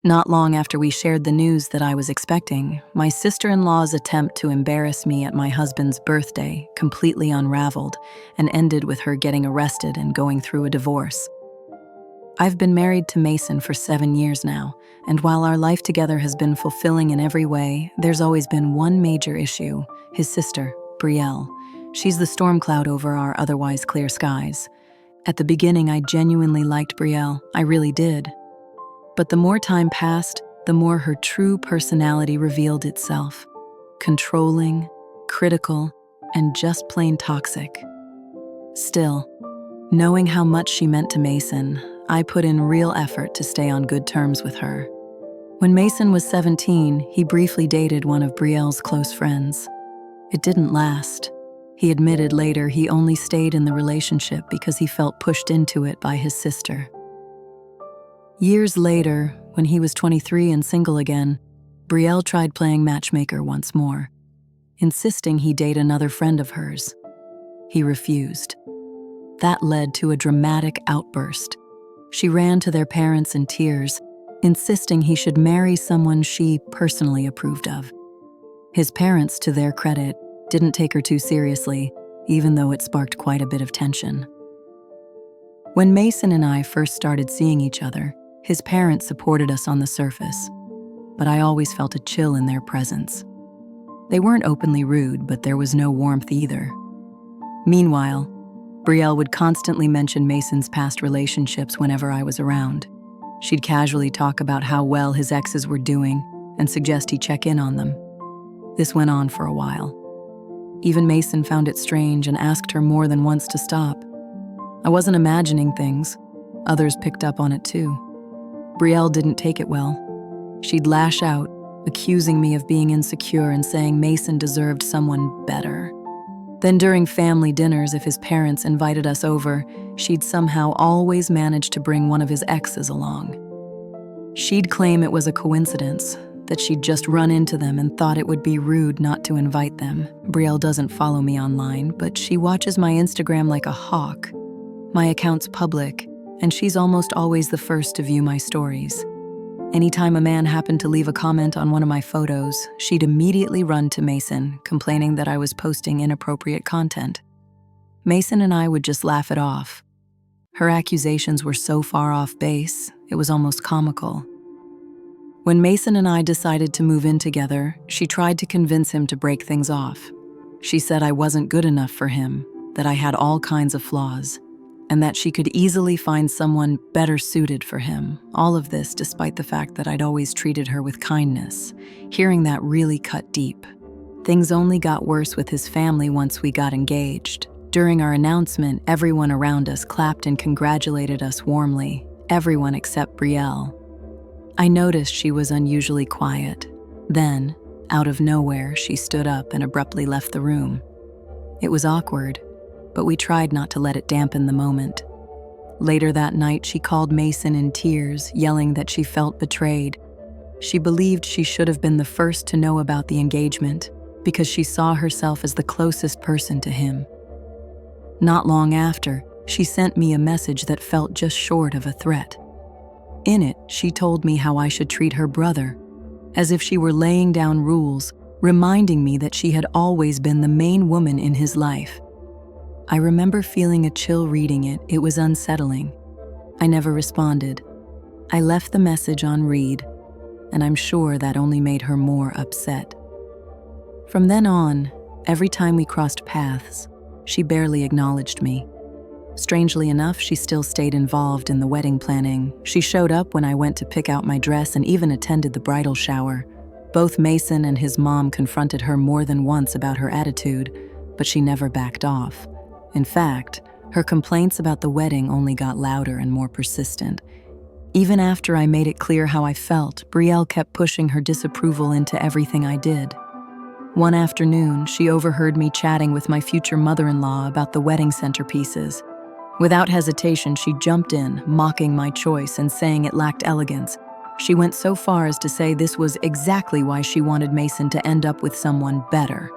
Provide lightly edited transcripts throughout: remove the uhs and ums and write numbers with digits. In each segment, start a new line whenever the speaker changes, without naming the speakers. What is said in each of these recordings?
Not long after we shared the news that I was expecting, my sister-in-law's attempt to embarrass me at my husband's birthday completely unraveled and ended with her getting arrested and going through a divorce. I've been married to Mason for 7 years now, and while our life together has been fulfilling in every way, there's always been one major issue: his sister, Brielle. She's the storm cloud over our otherwise clear skies. At the beginning, I genuinely liked Brielle, I really did. But the more time passed, the more her true personality revealed itself. Controlling, critical, and just plain toxic. Still, knowing how much she meant to Mason, I put in real effort to stay on good terms with her. When Mason was 17, he briefly dated one of Brielle's close friends. It didn't last. He admitted later he only stayed in the relationship because he felt pushed into it by his sister. Years later, when he was 23 and single again, Brielle tried playing matchmaker once more, insisting he date another friend of hers. He refused. That led to a dramatic outburst. She ran to their parents in tears, insisting he should marry someone she personally approved of. His parents, to their credit, didn't take her too seriously, even though it sparked quite a bit of tension. When Mason and I first started seeing each other, his parents supported us on the surface, but I always felt a chill in their presence. They weren't openly rude, but there was no warmth either. Meanwhile, Brielle would constantly mention Mason's past relationships whenever I was around. She'd casually talk about how well his exes were doing and suggest he check in on them. This went on for a while. Even Mason found it strange and asked her more than once to stop. I wasn't imagining things. Others picked up on it too. Brielle didn't take it well. She'd lash out, accusing me of being insecure and saying Mason deserved someone better. Then during family dinners, if his parents invited us over, she'd somehow always manage to bring one of his exes along. She'd claim it was a coincidence, that she'd just run into them and thought it would be rude not to invite them. Brielle doesn't follow me online, but she watches my Instagram like a hawk. My account's public, and she's almost always the first to view my stories. Anytime a man happened to leave a comment on one of my photos, she'd immediately run to Mason, complaining that I was posting inappropriate content. Mason and I would just laugh it off. Her accusations were so far off base, it was almost comical. When Mason and I decided to move in together, she tried to convince him to break things off. She said I wasn't good enough for him, that I had all kinds of flaws, and that she could easily find someone better suited for him. All of this despite the fact that I'd always treated her with kindness. Hearing that really cut deep. Things only got worse with his family once we got engaged. During our announcement, everyone around us clapped and congratulated us warmly, everyone except Brielle. I noticed she was unusually quiet. Then, out of nowhere, she stood up and abruptly left the room. It was awkward, but we tried not to let it dampen the moment. Later that night, she called Mason in tears, yelling that she felt betrayed. She believed she should have been the first to know about the engagement because she saw herself as the closest person to him. Not long after, she sent me a message that felt just short of a threat. In it, she told me how I should treat her brother, as if she were laying down rules, reminding me that she had always been the main woman in his life. I remember feeling a chill reading it. It was unsettling. I never responded. I left the message on read, and I'm sure that only made her more upset. From then on, every time we crossed paths, she barely acknowledged me. Strangely enough, she still stayed involved in the wedding planning. She showed up when I went to pick out my dress and even attended the bridal shower. Both Mason and his mom confronted her more than once about her attitude, but she never backed off. In fact, her complaints about the wedding only got louder and more persistent. Even after I made it clear how I felt, Brielle kept pushing her disapproval into everything I did. One afternoon, she overheard me chatting with my future mother-in-law about the wedding centerpieces. Without hesitation, she jumped in, mocking my choice and saying it lacked elegance. She went so far as to say this was exactly why she wanted Mason to end up with someone better.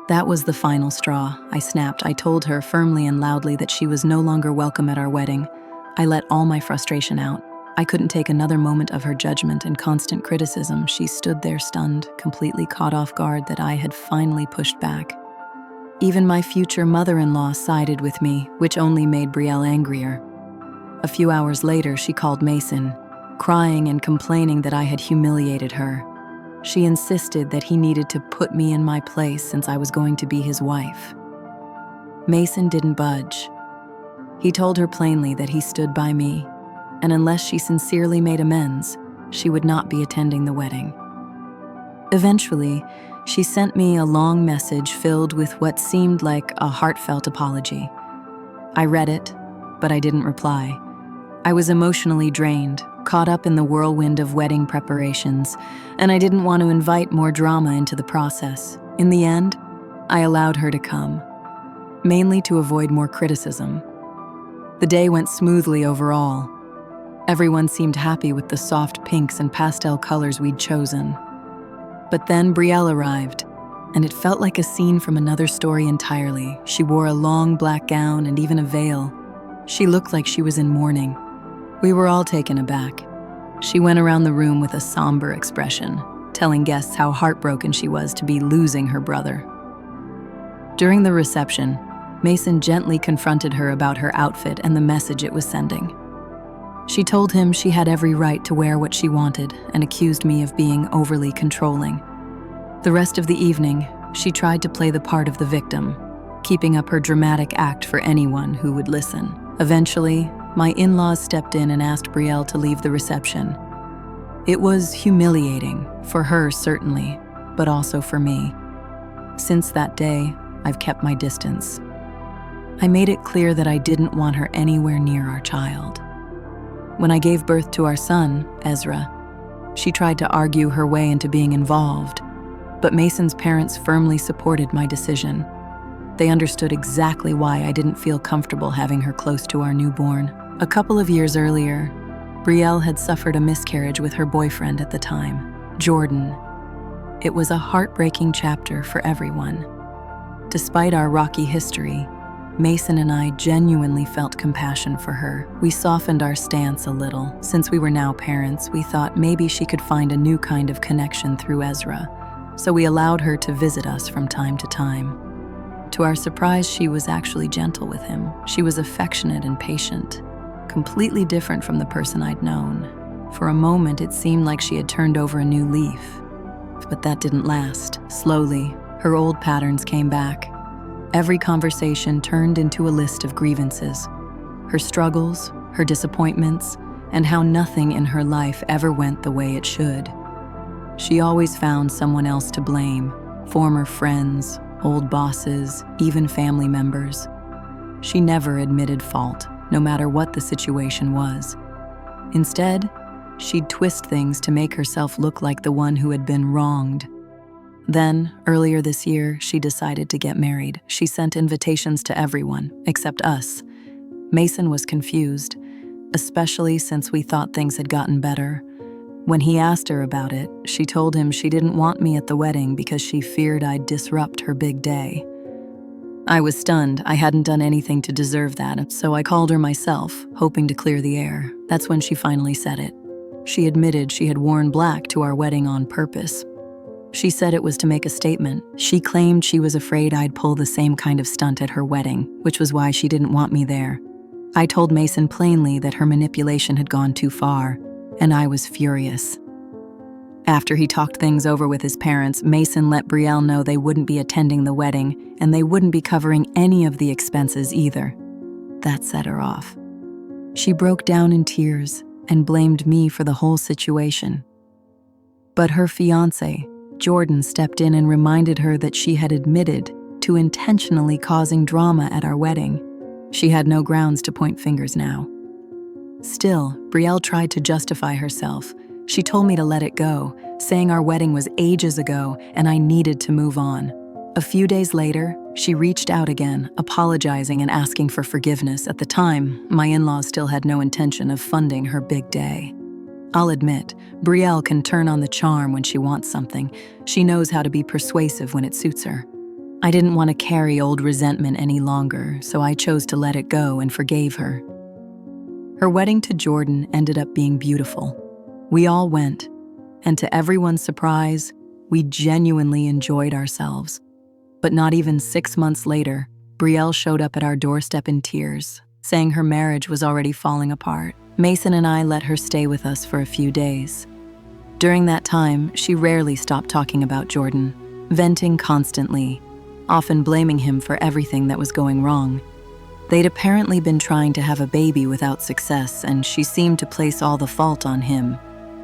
That was the final straw. I snapped. I told her firmly and loudly that she was no longer welcome at our wedding. I let all my frustration out. I couldn't take another moment of her judgment and constant criticism. She stood there stunned, completely caught off guard that I had finally pushed back. Even my future mother-in-law sided with me, which only made Brielle angrier. A few hours later, she called Mason, crying and complaining that I had humiliated her. She insisted that he needed to put me in my place since I was going to be his wife. Mason didn't budge. He told her plainly that he stood by me, and unless she sincerely made amends, she would not be attending the wedding. Eventually, she sent me a long message filled with what seemed like a heartfelt apology. I read it, but I didn't reply. I was emotionally drained, caught up in the whirlwind of wedding preparations, and I didn't want to invite more drama into the process. In the end, I allowed her to come, mainly to avoid more criticism. The day went smoothly overall. Everyone seemed happy with the soft pinks and pastel colors we'd chosen. But then Brielle arrived, and it felt like a scene from another story entirely. She wore a long black gown and even a veil. She looked like she was in mourning. We were all taken aback. She went around the room with a somber expression, telling guests how heartbroken she was to be losing her brother. During the reception, Mason gently confronted her about her outfit and the message it was sending. She told him she had every right to wear what she wanted and accused me of being overly controlling. The rest of the evening, she tried to play the part of the victim, keeping up her dramatic act for anyone who would listen. Eventually, my in-laws stepped in and asked Brielle to leave the reception. It was humiliating, for her certainly, but also for me. Since that day, I've kept my distance. I made it clear that I didn't want her anywhere near our child. When I gave birth to our son, Ezra, she tried to argue her way into being involved, but Mason's parents firmly supported my decision. They understood exactly why I didn't feel comfortable having her close to our newborn. A couple of years earlier, Brielle had suffered a miscarriage with her boyfriend at the time, Jordan. It was a heartbreaking chapter for everyone. Despite our rocky history, Mason and I genuinely felt compassion for her. We softened our stance a little. Since we were now parents, we thought maybe she could find a new kind of connection through Ezra, so we allowed her to visit us from time to time. To our surprise, she was actually gentle with him. She was affectionate and patient, completely different from the person I'd known. For a moment, it seemed like she had turned over a new leaf. But that didn't last. Slowly, her old patterns came back. Every conversation turned into a list of grievances. Her struggles, her disappointments, and how nothing in her life ever went the way it should. She always found someone else to blame, former friends, old bosses, even family members. She never admitted fault, no matter what the situation was. Instead, she'd twist things to make herself look like the one who had been wronged. Then, earlier this year, she decided to get married. She sent invitations to everyone, except us. Mason was confused, especially since we thought things had gotten better. When he asked her about it, she told him she didn't want me at the wedding because she feared I'd disrupt her big day. I was stunned. I hadn't done anything to deserve that, so I called her myself, hoping to clear the air. That's when she finally said it. She admitted she had worn black to our wedding on purpose. She said it was to make a statement. She claimed she was afraid I'd pull the same kind of stunt at her wedding, which was why she didn't want me there. I told Mason plainly that her manipulation had gone too far, and I was furious. After he talked things over with his parents, Mason let Brielle know they wouldn't be attending the wedding, and they wouldn't be covering any of the expenses either. That set her off. She broke down in tears and blamed me for the whole situation. But her fiancé, Jordan, stepped in and reminded her that she had admitted to intentionally causing drama at our wedding. She had no grounds to point fingers now. Still, Brielle tried to justify herself. She told me to let it go, saying our wedding was ages ago and I needed to move on. A few days later, she reached out again, apologizing and asking for forgiveness. At the time, my in-laws still had no intention of funding her big day. I'll admit, Brielle can turn on the charm when she wants something. She knows how to be persuasive when it suits her. I didn't want to carry old resentment any longer, so I chose to let it go and forgave her. Her wedding to Jordan ended up being beautiful. We all went, and to everyone's surprise, we genuinely enjoyed ourselves. But not even 6 months later, Brielle showed up at our doorstep in tears, saying her marriage was already falling apart. Mason and I let her stay with us for a few days. During that time, she rarely stopped talking about Jordan, venting constantly, often blaming him for everything that was going wrong. They'd apparently been trying to have a baby without success, and she seemed to place all the fault on him.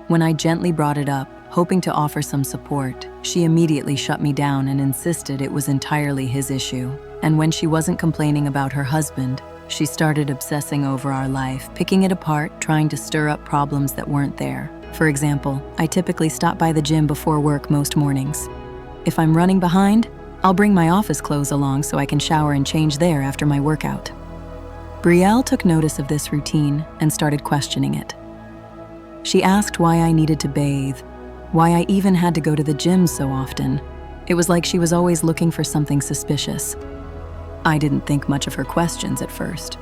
When I gently brought it up, hoping to offer some support, she immediately shut me down and insisted it was entirely his issue. And when she wasn't complaining about her husband, she started obsessing over our life, picking it apart, trying to stir up problems that weren't there. For example, I typically stop by the gym before work most mornings. If I'm running behind, I'll bring my office clothes along so I can shower and change there after my workout. Brielle took notice of this routine and started questioning it. She asked why I needed to bathe, why I even had to go to the gym so often. It was like she was always looking for something suspicious. I didn't think much of her questions at first.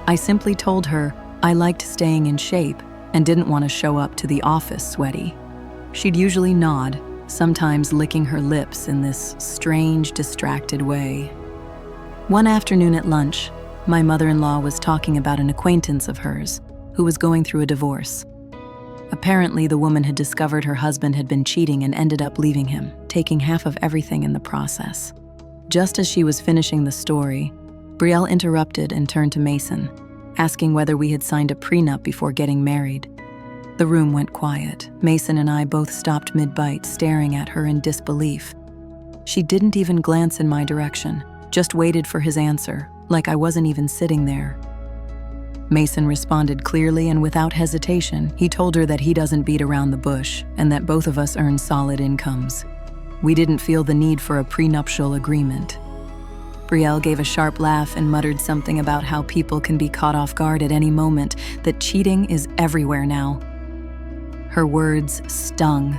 I simply told her I liked staying in shape and didn't want to show up to the office sweaty. She'd usually nod, sometimes licking her lips in this strange, distracted way. One afternoon at lunch, my mother-in-law was talking about an acquaintance of hers who was going through a divorce. Apparently, the woman had discovered her husband had been cheating and ended up leaving him, taking half of everything in the process. Just as she was finishing the story, Brielle interrupted and turned to Mason, asking whether we had signed a prenup before getting married. The room went quiet. Mason and I both stopped mid-bite, staring at her in disbelief. She didn't even glance in my direction, just waited for his answer, like I wasn't even sitting there. Mason responded clearly and without hesitation. He told her that he doesn't beat around the bush and that both of us earn solid incomes. We didn't feel the need for a prenuptial agreement. Brielle gave a sharp laugh and muttered something about how people can be caught off guard at any moment, that cheating is everywhere now. Her words stung,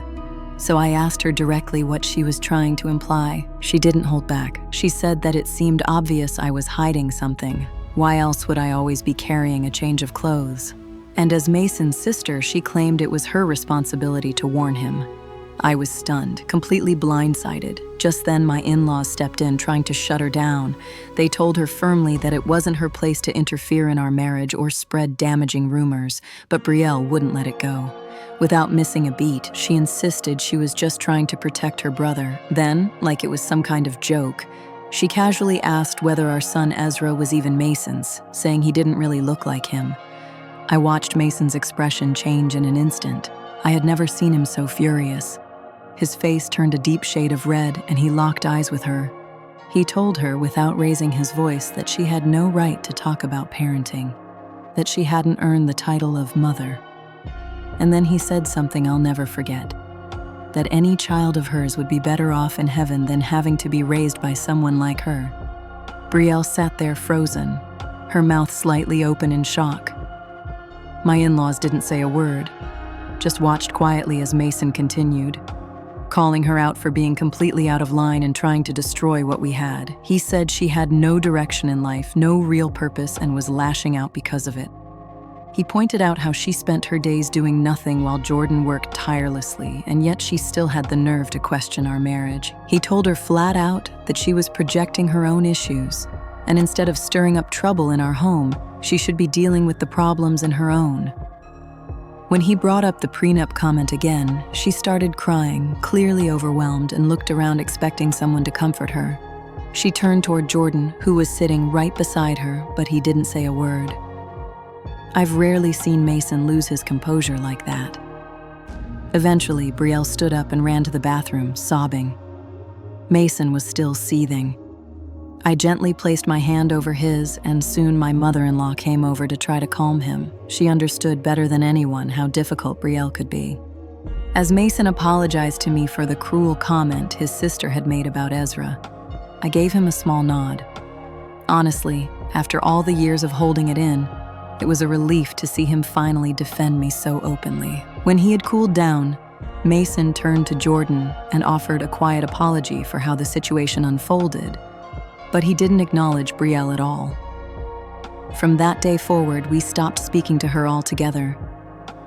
so I asked her directly what she was trying to imply. She didn't hold back. She said that it seemed obvious I was hiding something. Why else would I always be carrying a change of clothes? And as Mason's sister, she claimed it was her responsibility to warn him. I was stunned, completely blindsided. Just then, my in-laws stepped in, trying to shut her down. They told her firmly that it wasn't her place to interfere in our marriage or spread damaging rumors, but Brielle wouldn't let it go. Without missing a beat, she insisted she was just trying to protect her brother. Then, like it was some kind of joke, she casually asked whether our son Ezra was even Mason's, saying he didn't really look like him. I watched Mason's expression change in an instant. I had never seen him so furious. His face turned a deep shade of red, and he locked eyes with her. He told her, without raising his voice, that she had no right to talk about parenting, that she hadn't earned the title of mother. And then he said something I'll never forget, that any child of hers would be better off in heaven than having to be raised by someone like her. Brielle sat there frozen, her mouth slightly open in shock. My in-laws didn't say a word, just watched quietly as Mason continued, calling her out for being completely out of line and trying to destroy what we had. He said she had no direction in life, no real purpose, and was lashing out because of it. He pointed out how she spent her days doing nothing while Jordan worked tirelessly, and yet she still had the nerve to question our marriage. He told her flat out that she was projecting her own issues, and instead of stirring up trouble in our home, she should be dealing with the problems in her own. When he brought up the prenup comment again, she started crying, clearly overwhelmed, and looked around expecting someone to comfort her. She turned toward Jordan, who was sitting right beside her, but he didn't say a word. I've rarely seen Mason lose his composure like that. Eventually, Brielle stood up and ran to the bathroom, sobbing. Mason was still seething. I gently placed my hand over his, and soon my mother-in-law came over to try to calm him. She understood better than anyone how difficult Brielle could be. As Mason apologized to me for the cruel comment his sister had made about Ezra, I gave him a small nod. Honestly, after all the years of holding it in, it was a relief to see him finally defend me so openly. When he had cooled down, Mason turned to Jordan and offered a quiet apology for how the situation unfolded, but he didn't acknowledge Brielle at all. From that day forward, we stopped speaking to her altogether.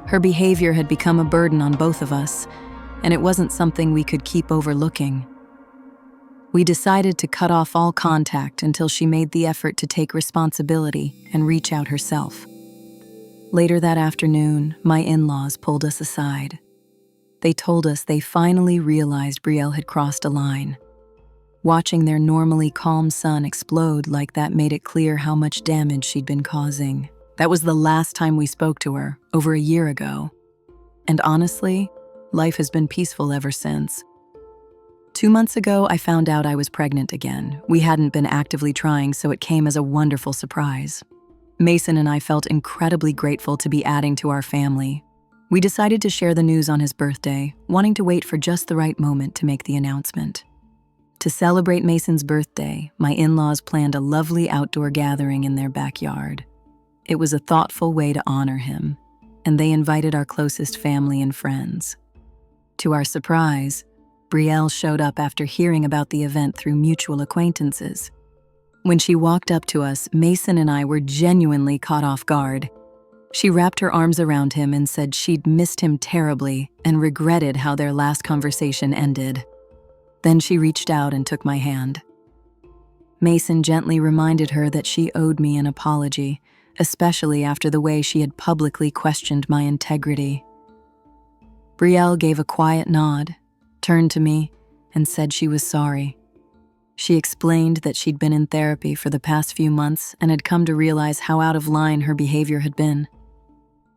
Her behavior had become a burden on both of us, and it wasn't something we could keep overlooking. We decided to cut off all contact until she made the effort to take responsibility and reach out herself. Later that afternoon, my in-laws pulled us aside. They told us they finally realized Brielle had crossed a line. Watching their normally calm son explode like that made it clear how much damage she'd been causing. That was the last time we spoke to her, over a year ago. And honestly, life has been peaceful ever since. 2 months ago, I found out I was pregnant again. We hadn't been actively trying, so it came as a wonderful surprise. Mason and I felt incredibly grateful to be adding to our family. We decided to share the news on his birthday, wanting to wait for just the right moment to make the announcement. To celebrate Mason's birthday, my in-laws planned a lovely outdoor gathering in their backyard. It was a thoughtful way to honor him, and they invited our closest family and friends. To our surprise, Brielle showed up after hearing about the event through mutual acquaintances. When she walked up to us, Mason and I were genuinely caught off guard. She wrapped her arms around him and said she'd missed him terribly and regretted how their last conversation ended. Then she reached out and took my hand. Mason gently reminded her that she owed me an apology, especially after the way she had publicly questioned my integrity. Brielle gave a quiet nod, turned to me, and said she was sorry. She explained that she'd been in therapy for the past few months and had come to realize how out of line her behavior had been.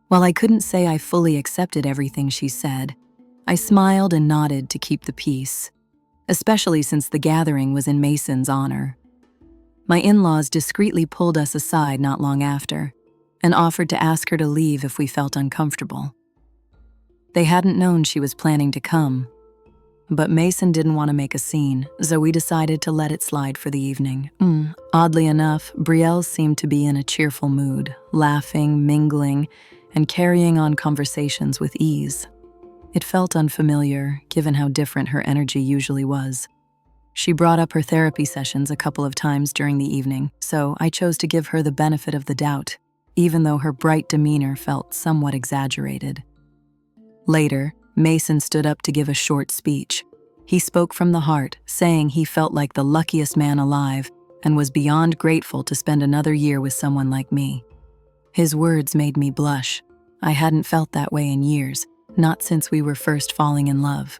While I couldn't say I fully accepted everything she said, I smiled and nodded to keep the peace, especially since the gathering was in Mason's honor. My in-laws discreetly pulled us aside not long after and offered to ask her to leave if we felt uncomfortable. They hadn't known she was planning to come, but Mason didn't want to make a scene, so we decided to let it slide for the evening. Oddly enough, Brielle seemed to be in a cheerful mood, laughing, mingling, and carrying on conversations with ease. It felt unfamiliar, given how different her energy usually was. She brought up her therapy sessions a couple of times during the evening, so I chose to give her the benefit of the doubt, even though her bright demeanor felt somewhat exaggerated. Later, Mason stood up to give a short speech. He spoke from the heart, saying he felt like the luckiest man alive and was beyond grateful to spend another year with someone like me. His words made me blush. I hadn't felt that way in years, not since we were first falling in love.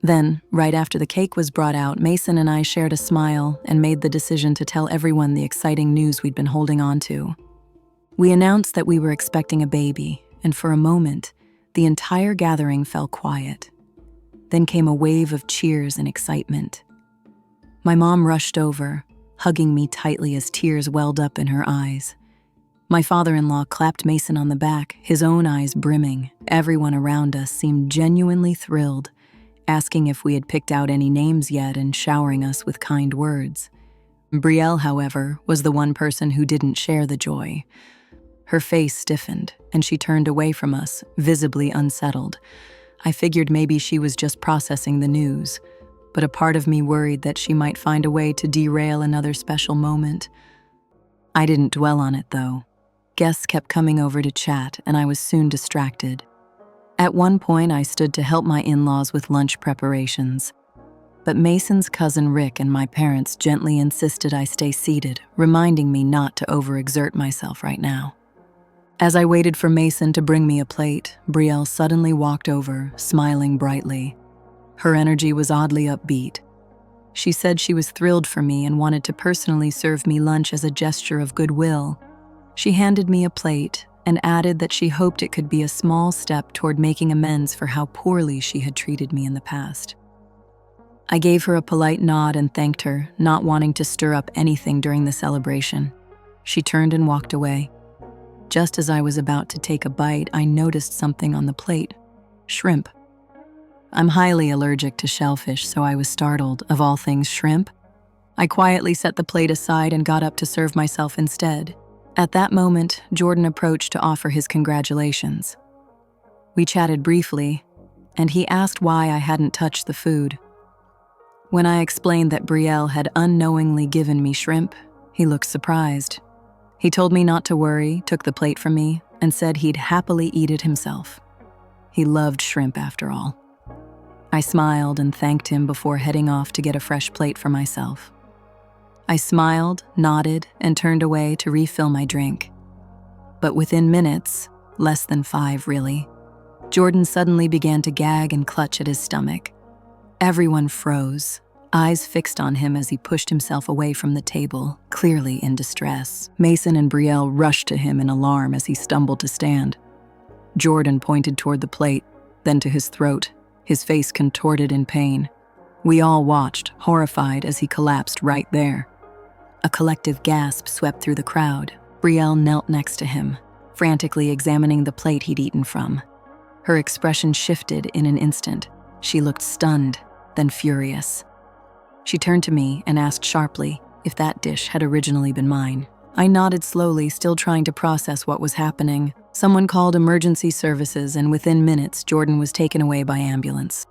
Then, right after the cake was brought out, Mason and I shared a smile and made the decision to tell everyone the exciting news we'd been holding on to. We announced that we were expecting a baby, and for a moment, the entire gathering fell quiet. Then came a wave of cheers and excitement. My mom rushed over, hugging me tightly as tears welled up in her eyes. My father-in-law clapped Mason on the back, his own eyes brimming. Everyone around us seemed genuinely thrilled, asking if we had picked out any names yet and showering us with kind words. Brielle, however, was the one person who didn't share the joy. Her face stiffened, and she turned away from us, visibly unsettled. I figured maybe she was just processing the news, but a part of me worried that she might find a way to derail another special moment. I didn't dwell on it, though. Guests kept coming over to chat, and I was soon distracted. At one point, I stood to help my in-laws with lunch preparations. But Mason's cousin Rick and my parents gently insisted I stay seated, reminding me not to overexert myself right now. As I waited for Mason to bring me a plate, Brielle suddenly walked over, smiling brightly. Her energy was oddly upbeat. She said she was thrilled for me and wanted to personally serve me lunch as a gesture of goodwill. She handed me a plate and added that she hoped it could be a small step toward making amends for how poorly she had treated me in the past. I gave her a polite nod and thanked her, not wanting to stir up anything during the celebration. She turned and walked away. Just as I was about to take a bite, I noticed something on the plate: shrimp. I'm highly allergic to shellfish, so I was startled. Of all things, shrimp? I quietly set the plate aside and got up to serve myself instead. At that moment, Jordan approached to offer his congratulations. We chatted briefly, and he asked why I hadn't touched the food. When I explained that Brielle had unknowingly given me shrimp, he looked surprised. He told me not to worry, took the plate from me, and said he'd happily eat it himself. He loved shrimp after all. I smiled and thanked him before heading off to get a fresh plate for myself. I smiled, nodded, and turned away to refill my drink. But within minutes, less than 5 really, Jordan suddenly began to gag and clutch at his stomach. Everyone froze, eyes fixed on him as he pushed himself away from the table, clearly in distress. Mason and Brielle rushed to him in alarm as he stumbled to stand. Jordan pointed toward the plate, then to his throat, his face contorted in pain. We all watched, horrified, as he collapsed right there. A collective gasp swept through the crowd. Brielle knelt next to him, frantically examining the plate he'd eaten from. Her expression shifted in an instant. She looked stunned, then furious. She turned to me and asked sharply if that dish had originally been mine. I nodded slowly, still trying to process what was happening. Someone called emergency services, and within minutes, Jordan was taken away by ambulance.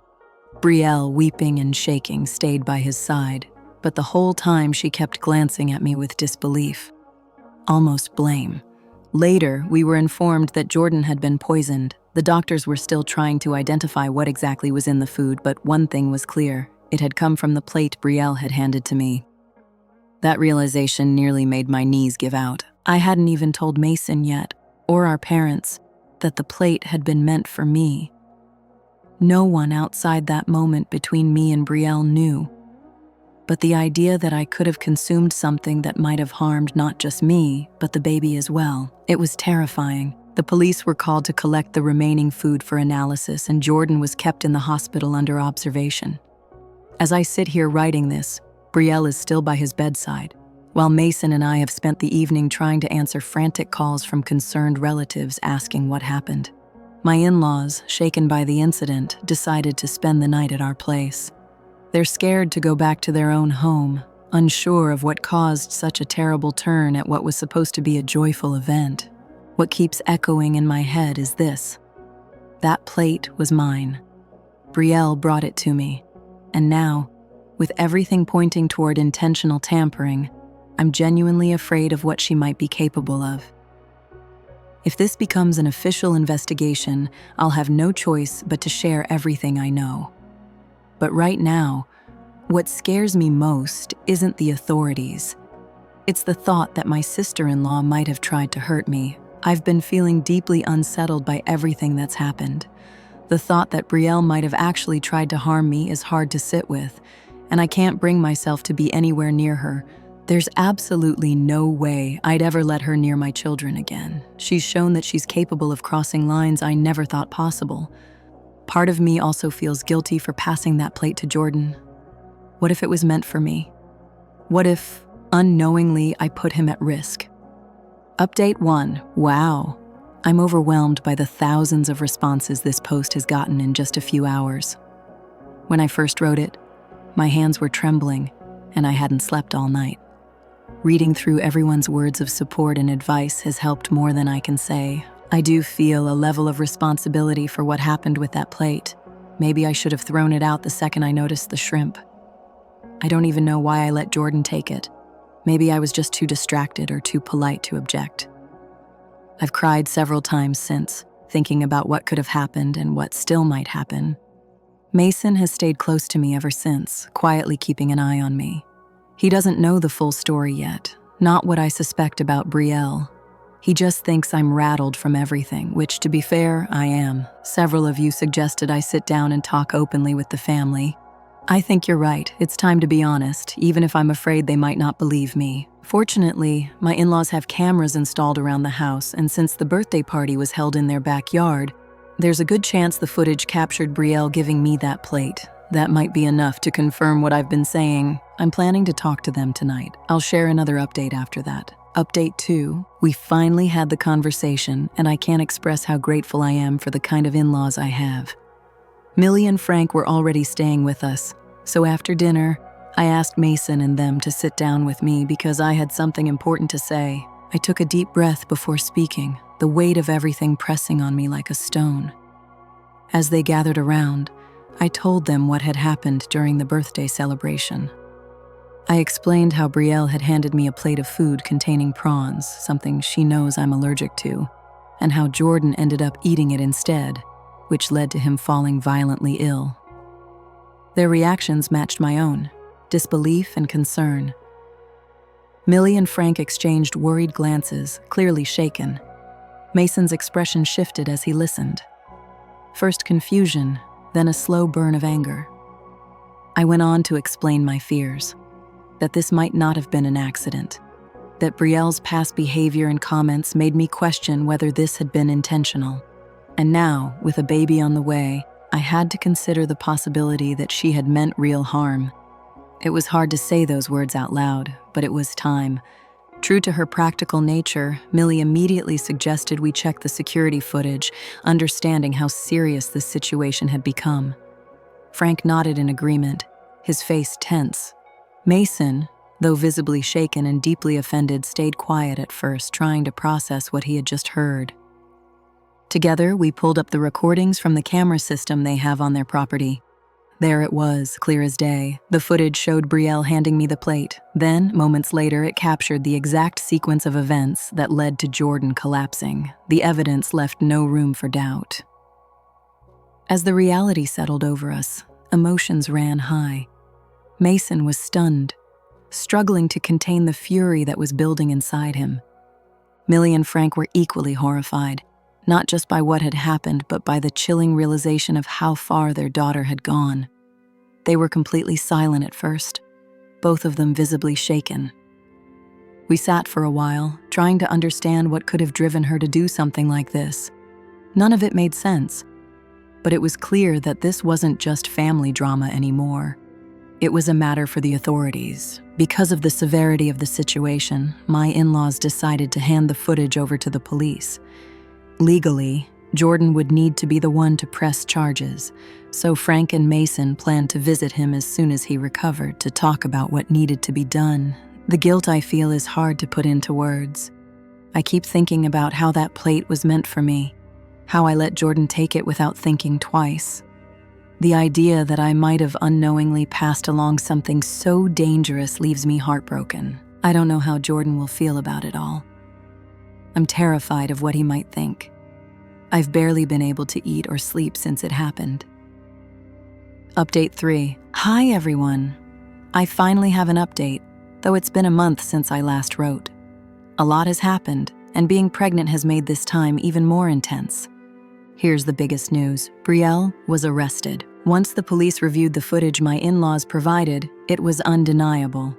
Brielle, weeping and shaking, stayed by his side, but the whole time she kept glancing at me with disbelief. Almost blame. Later, we were informed that Jordan had been poisoned. The doctors were still trying to identify what exactly was in the food, but one thing was clear. It had come from the plate Brielle had handed to me. That realization nearly made my knees give out. I hadn't even told Mason yet, or our parents, that the plate had been meant for me. No one outside that moment between me and Brielle knew. But the idea that I could have consumed something that might have harmed not just me, but the baby as well, it was terrifying. The police were called to collect the remaining food for analysis, and Jordan was kept in the hospital under observation. As I sit here writing this, Brielle is still by his bedside, while Mason and I have spent the evening trying to answer frantic calls from concerned relatives asking what happened. My in-laws, shaken by the incident, decided to spend the night at our place. They're scared to go back to their own home, unsure of what caused such a terrible turn at what was supposed to be a joyful event. What keeps echoing in my head is this: that plate was mine. Brielle brought it to me, and now, with everything pointing toward intentional tampering, I'm genuinely afraid of what she might be capable of. If this becomes an official investigation, I'll have no choice but to share everything I know. But right now, what scares me most isn't the authorities. It's the thought that my sister-in-law might have tried to hurt me. I've been feeling deeply unsettled by everything that's happened. The thought that Brielle might have actually tried to harm me is hard to sit with, and I can't bring myself to be anywhere near her. There's absolutely no way I'd ever let her near my children again. She's shown that she's capable of crossing lines I never thought possible. Part of me also feels guilty for passing that plate to Jordan. What if it was meant for me? What if, unknowingly, I put him at risk? Update 1. Wow. I'm overwhelmed by the thousands of responses this post has gotten in just a few hours. When I first wrote it, my hands were trembling, and I hadn't slept all night. Reading through everyone's words of support and advice has helped more than I can say. I do feel a level of responsibility for what happened with that plate. Maybe I should have thrown it out the second I noticed the shrimp. I don't even know why I let Jordan take it. Maybe I was just too distracted or too polite to object. I've cried several times since, thinking about what could have happened and what still might happen. Mason has stayed close to me ever since, quietly keeping an eye on me. He doesn't know the full story yet, not what I suspect about Brielle. He just thinks I'm rattled from everything, which, to be fair, I am. Several of you suggested I sit down and talk openly with the family. I think you're right. It's time to be honest, even if I'm afraid they might not believe me. Fortunately, my in-laws have cameras installed around the house, and since the birthday party was held in their backyard, there's a good chance the footage captured Brielle giving me that plate. That might be enough to confirm what I've been saying. I'm planning to talk to them tonight. I'll share another update after that. Update 2, we finally had the conversation, and I can't express how grateful I am for the kind of in-laws I have. Millie and Frank were already staying with us, so after dinner, I asked Mason and them to sit down with me because I had something important to say. I took a deep breath before speaking, the weight of everything pressing on me like a stone. As they gathered around, I told them what had happened during the birthday celebration. I explained how Brielle had handed me a plate of food containing prawns, something she knows I'm allergic to, and how Jordan ended up eating it instead, which led to him falling violently ill. Their reactions matched my own, disbelief and concern. Millie and Frank exchanged worried glances, clearly shaken. Mason's expression shifted as he listened. First confusion, then a slow burn of anger. I went on to explain my fears, that this might not have been an accident, that Brielle's past behavior and comments made me question whether this had been intentional. And now, with a baby on the way, I had to consider the possibility that she had meant real harm. It was hard to say those words out loud, but it was time. True to her practical nature, Millie immediately suggested we check the security footage, understanding how serious this situation had become. Frank nodded in agreement, his face tense. Mason, though visibly shaken and deeply offended, stayed quiet at first, trying to process what he had just heard. Together, we pulled up the recordings from the camera system they have on their property. There it was, clear as day. The footage showed Brielle handing me the plate. Then, moments later, it captured the exact sequence of events that led to Jordan collapsing. The evidence left no room for doubt. As the reality settled over us, emotions ran high. Mason was stunned, struggling to contain the fury that was building inside him. Millie and Frank were equally horrified, not just by what had happened, but by the chilling realization of how far their daughter had gone. They were completely silent at first, both of them visibly shaken. We sat for a while, trying to understand what could have driven her to do something like this. None of it made sense, but it was clear that this wasn't just family drama anymore. It was a matter for the authorities. Because of the severity of the situation, my in-laws decided to hand the footage over to the police. Legally, Jordan would need to be the one to press charges, so Frank and Mason planned to visit him as soon as he recovered to talk about what needed to be done. The guilt I feel is hard to put into words. I keep thinking about how that plate was meant for me, how I let Jordan take it without thinking twice. The idea that I might have unknowingly passed along something so dangerous leaves me heartbroken. I don't know how Jordan will feel about it all. I'm terrified of what he might think. I've barely been able to eat or sleep since it happened. Update 3. Hi everyone. I finally have an update, though it's been a month since I last wrote. A lot has happened, and being pregnant has made this time even more intense. Here's the biggest news. Brielle was arrested. Once the police reviewed the footage my in-laws provided, it was undeniable.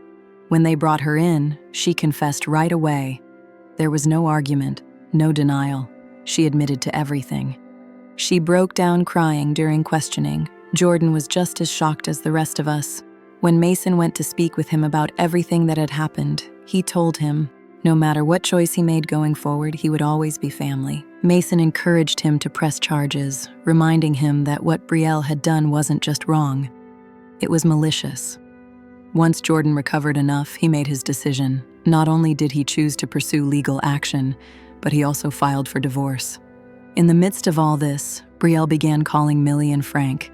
When they brought her in, she confessed right away. There was no argument, no denial. She admitted to everything. She broke down crying during questioning. Jordan was just as shocked as the rest of us. When Mason went to speak with him about everything that had happened, he told him, no matter what choice he made going forward, he would always be family. Mason encouraged him to press charges, reminding him that what Brielle had done wasn't just wrong. It was malicious. Once Jordan recovered enough, he made his decision. Not only did he choose to pursue legal action, but he also filed for divorce. In the midst of all this, Brielle began calling Millie and Frank,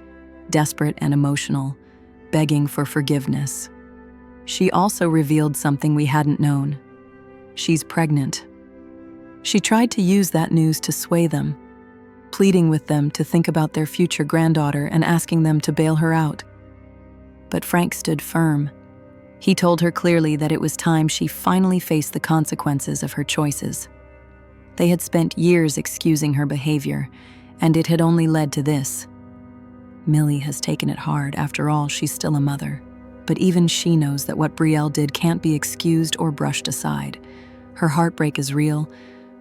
desperate and emotional, begging for forgiveness. She also revealed something we hadn't known. She's pregnant. She tried to use that news to sway them, pleading with them to think about their future granddaughter and asking them to bail her out. But Frank stood firm. He told her clearly that it was time she finally faced the consequences of her choices. They had spent years excusing her behavior, and it had only led to this. Millie has taken it hard. After all, she's still a mother. But even she knows that what Brielle did can't be excused or brushed aside. Her heartbreak is real,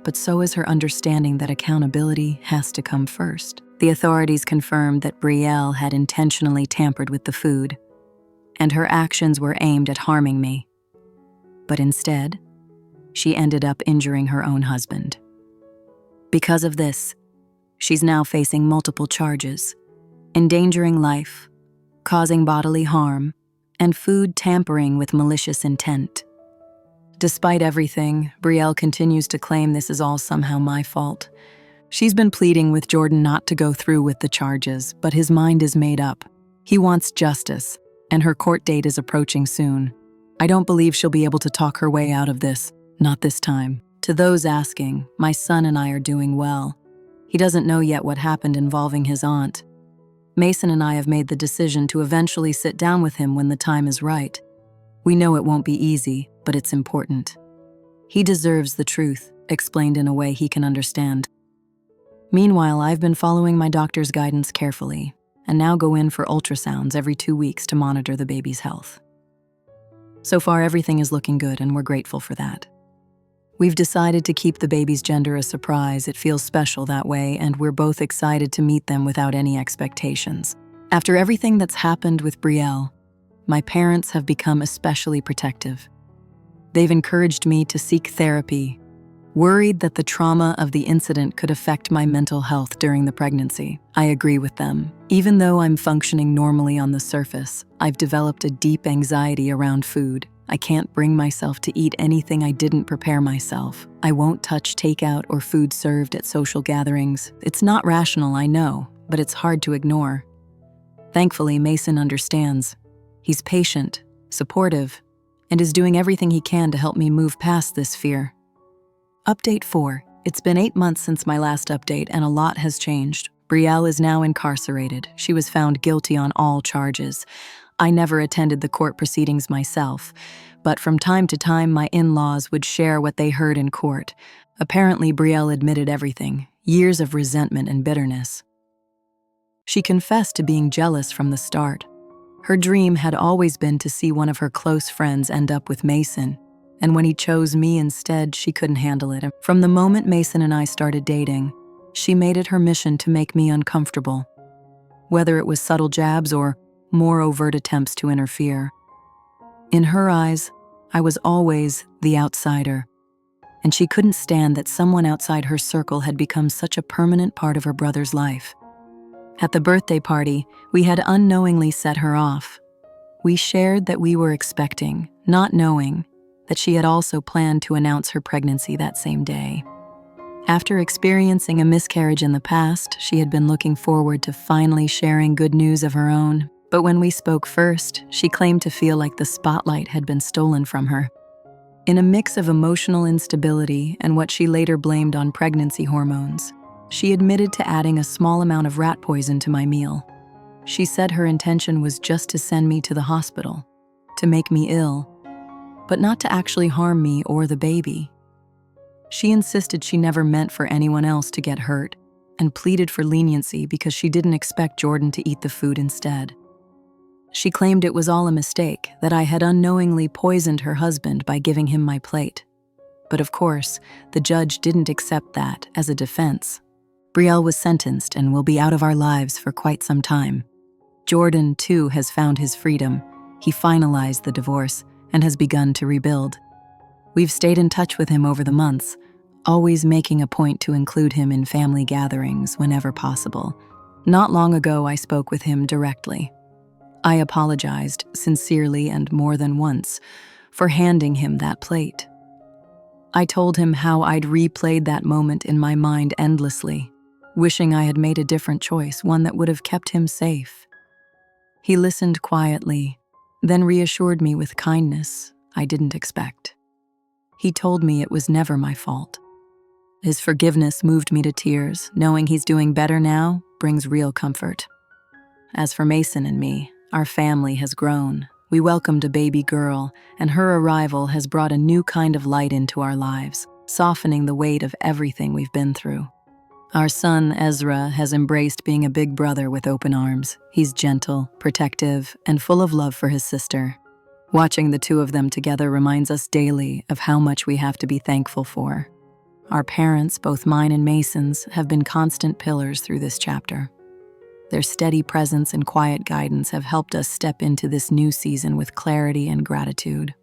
but so is her understanding that accountability has to come first. The authorities confirmed that Brielle had intentionally tampered with the food, and her actions were aimed at harming me. But instead, she ended up injuring her own husband. Because of this, she's now facing multiple charges: endangering life, causing bodily harm, and food tampering with malicious intent. Despite everything, Brielle continues to claim this is all somehow my fault. She's been pleading with Jordan not to go through with the charges, but his mind is made up. He wants justice, and her court date is approaching soon. I don't believe she'll be able to talk her way out of this. Not this time. To those asking, my son and I are doing well. He doesn't know yet what happened involving his aunt. Mason and I have made the decision to eventually sit down with him when the time is right. We know it won't be easy, but it's important. He deserves the truth, explained in a way he can understand. Meanwhile, I've been following my doctor's guidance carefully, and now go in for ultrasounds every 2 weeks to monitor the baby's health. So far, everything is looking good, and we're grateful for that. We've decided to keep the baby's gender a surprise. It feels special that way, and we're both excited to meet them without any expectations. After everything that's happened with Brielle, my parents have become especially protective. They've encouraged me to seek therapy, worried that the trauma of the incident could affect my mental health during the pregnancy. I agree with them. Even though I'm functioning normally on the surface, I've developed a deep anxiety around food. I can't bring myself to eat anything I didn't prepare myself. I won't touch takeout or food served at social gatherings. It's not rational, I know, but it's hard to ignore. Thankfully, Mason understands. He's patient, supportive, and is doing everything he can to help me move past this fear. Update 4. It's been 8 months since my last update, and a lot has changed. Brielle is now incarcerated. She was found guilty on all charges. I never attended the court proceedings myself, but from time to time my in-laws would share what they heard in court. Apparently, Brielle admitted everything, years of resentment and bitterness. She confessed to being jealous from the start. Her dream had always been to see one of her close friends end up with Mason, and when he chose me instead, she couldn't handle it. From the moment Mason and I started dating, she made it her mission to make me uncomfortable, whether it was subtle jabs or more overt attempts to interfere. In her eyes, I was always the outsider, and she couldn't stand that someone outside her circle had become such a permanent part of her brother's life. At the birthday party, we had unknowingly set her off. We shared that we were expecting, not knowing that she had also planned to announce her pregnancy that same day. After experiencing a miscarriage in the past, she had been looking forward to finally sharing good news of her own. But when we spoke first, she claimed to feel like the spotlight had been stolen from her. In a mix of emotional instability and what she later blamed on pregnancy hormones, she admitted to adding a small amount of rat poison to my meal. She said her intention was just to send me to the hospital, to make me ill, but not to actually harm me or the baby. She insisted she never meant for anyone else to get hurt, and pleaded for leniency because she didn't expect Jordan to eat the food instead. She claimed it was all a mistake, that I had unknowingly poisoned her husband by giving him my plate. But of course, the judge didn't accept that as a defense. Brielle was sentenced and will be out of our lives for quite some time. Jordan, too, has found his freedom. He finalized the divorce and has begun to rebuild. We've stayed in touch with him over the months, always making a point to include him in family gatherings whenever possible. Not long ago, I spoke with him directly. I apologized sincerely and more than once for handing him that plate. I told him how I'd replayed that moment in my mind endlessly, wishing I had made a different choice, one that would have kept him safe. He listened quietly, then reassured me with kindness I didn't expect. He told me it was never my fault. His forgiveness moved me to tears. Knowing he's doing better now brings real comfort. As for Mason and me, our family has grown. We welcomed a baby girl, and her arrival has brought a new kind of light into our lives, softening the weight of everything we've been through. Our son, Ezra, has embraced being a big brother with open arms. He's gentle, protective, and full of love for his sister. Watching the two of them together reminds us daily of how much we have to be thankful for. Our parents, both mine and Mason's, have been constant pillars through this chapter. Their steady presence and quiet guidance have helped us step into this new season with clarity and gratitude.